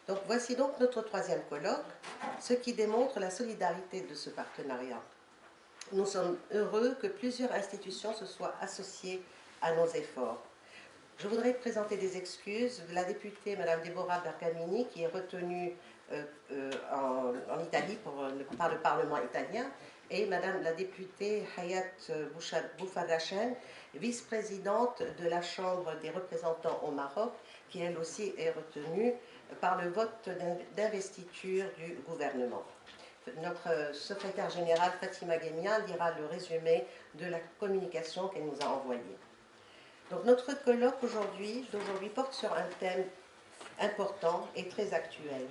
Donc voici donc notre troisième colloque, ce qui démontre la solidarité de ce partenariat. Nous sommes heureux que plusieurs institutions se soient associées à nos efforts. Je voudrais présenter des excuses de la députée Mme Deborah Bergamini, qui est retenue en Italie par le Parlement italien, et Mme la députée Hayat Boufarrachen, vice-présidente de la Chambre des représentants au Maroc, qui elle aussi est retenue par le vote d'investiture du gouvernement. Notre secrétaire générale Fatima Guemia lira le résumé de la communication qu'elle nous a envoyée. Donc notre colloque d'aujourd'hui porte sur un thème important et très actuel: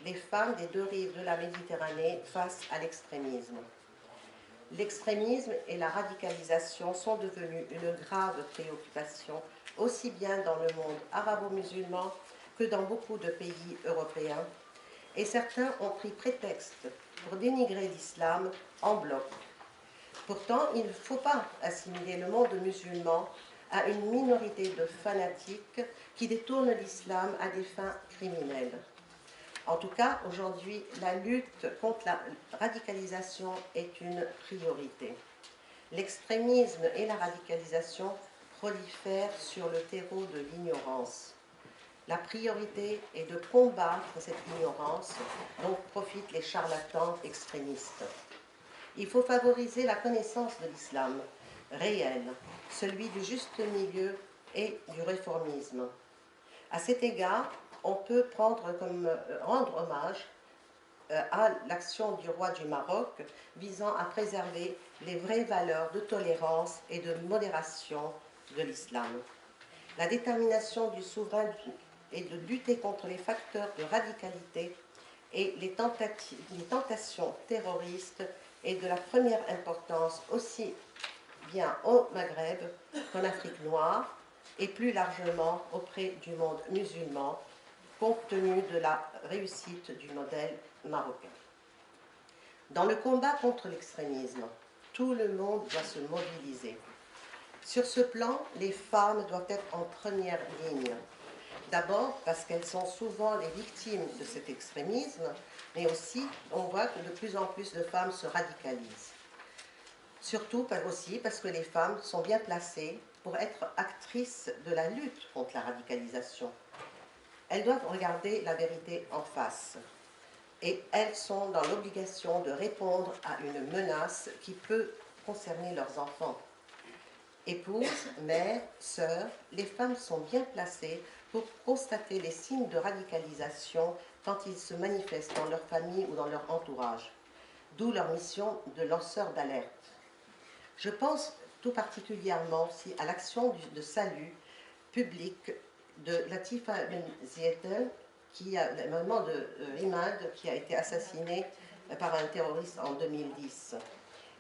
les femmes des deux rives de la Méditerranée face à l'extrémisme. L'extrémisme et la radicalisation sont devenus une grave préoccupation, aussi bien dans le monde arabo-musulman que dans beaucoup de pays européens, et certains ont pris prétexte pour dénigrer l'islam en bloc. Pourtant, il ne faut pas assimiler le monde musulman à une minorité de fanatiques qui détournent l'islam à des fins criminelles. En tout cas, aujourd'hui, la lutte contre la radicalisation est une priorité. L'extrémisme et la radicalisation prolifèrent sur le terreau de l'ignorance. La priorité est de combattre cette ignorance dont profitent les charlatans extrémistes. Il faut favoriser la connaissance de l'islam réel, celui du juste milieu et du réformisme. À cet égard, on peut rendre hommage à l'action du roi du Maroc visant à préserver les vraies valeurs de tolérance et de modération de l'islam. La détermination du souverain est de lutter contre les facteurs de radicalité et les tentations terroristes est de la première importance aussi bien au Maghreb qu'en Afrique noire et plus largement auprès du monde musulman, compte tenu de la réussite du modèle marocain. Dans le combat contre l'extrémisme, tout le monde doit se mobiliser. Sur ce plan, les femmes doivent être en première ligne. D'abord parce qu'elles sont souvent les victimes de cet extrémisme, mais aussi on voit que de plus en plus de femmes se radicalisent. Surtout aussi parce que les femmes sont bien placées pour être actrices de la lutte contre la radicalisation. Elles doivent regarder la vérité en face et elles sont dans l'obligation de répondre à une menace qui peut concerner leurs enfants. Épouses, mères, sœurs, les femmes sont bien placées pour constater les signes de radicalisation quand ils se manifestent dans leur famille ou dans leur entourage, d'où leur mission de lanceur d'alerte. Je pense tout particulièrement aussi à l'action de salut public de Latifa Ben Zietel, la maman de Imad, qui a été assassinée par un terroriste en 2010.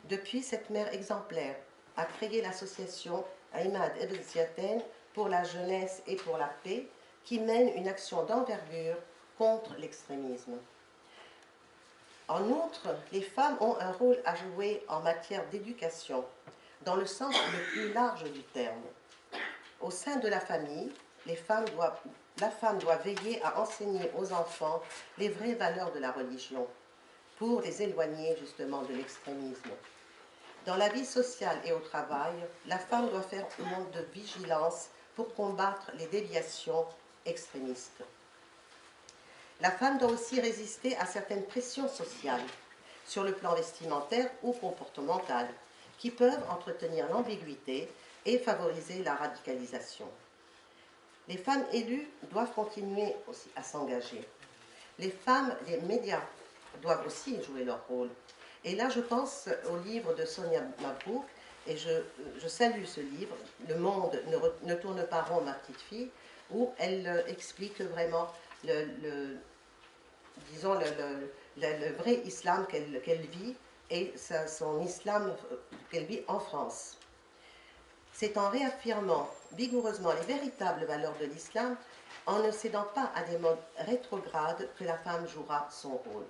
Depuis, cette mère exemplaire a créé l'association Imad Ibn Ziaten pour la jeunesse et pour la paix, qui mène une action d'envergure contre l'extrémisme. En outre, les femmes ont un rôle à jouer en matière d'éducation, dans le sens le plus large du terme. Au sein de la famille, la femme doit veiller à enseigner aux enfants les vraies valeurs de la religion, pour les éloigner justement de l'extrémisme. Dans la vie sociale et au travail, la femme doit faire montre de vigilance pour combattre les déviations extrémistes. La femme doit aussi résister à certaines pressions sociales, sur le plan vestimentaire ou comportemental, qui peuvent entretenir l'ambiguïté et favoriser la radicalisation. Les femmes élues doivent continuer aussi à s'engager. Les médias doivent aussi jouer leur rôle. Et là, je pense au livre de Sonia Mabrouk, et je salue ce livre, Le monde ne tourne pas rond, ma petite fille, où elle explique vraiment le vrai islam qu'elle vit et son islam qu'elle vit en France. C'est en réaffirmant vigoureusement les véritables valeurs de l'islam, en ne cédant pas à des modes rétrogrades, que la femme jouera son rôle.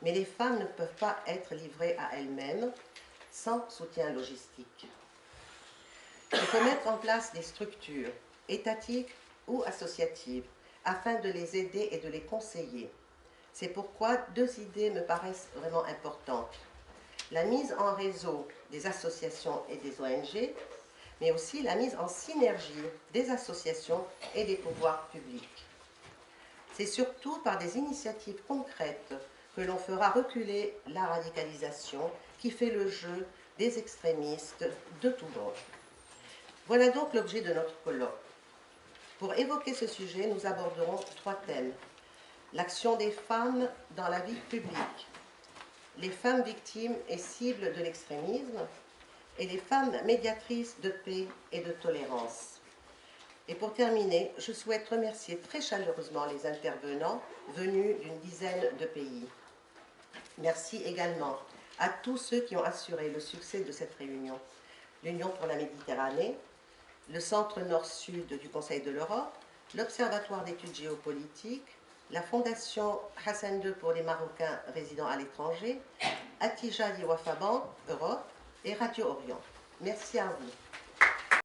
Mais les femmes ne peuvent pas être livrées à elles-mêmes sans soutien logistique. Il faut mettre en place des structures étatiques ou associatives afin de les aider et de les conseiller. C'est pourquoi deux idées me paraissent vraiment importantes. La mise en réseau des associations et des ONG, mais aussi la mise en synergie des associations et des pouvoirs publics. C'est surtout par des initiatives concrètes que l'on fera reculer la radicalisation qui fait le jeu des extrémistes de tout bord. Voilà donc l'objet de notre colloque. Pour évoquer ce sujet, nous aborderons trois thèmes. L'action des femmes dans la vie publique, les femmes victimes et cibles de l'extrémisme, et les femmes médiatrices de paix et de tolérance. Et pour terminer, je souhaite remercier très chaleureusement les intervenants venus d'une dizaine de pays. Merci également à tous ceux qui ont assuré le succès de cette réunion. L'Union pour la Méditerranée, le Centre Nord-Sud du Conseil de l'Europe, l'Observatoire d'études géopolitiques, la Fondation Hassan II pour les Marocains résidant à l'étranger, Atija Wafa Bank Europe et Radio Orient. Merci à vous.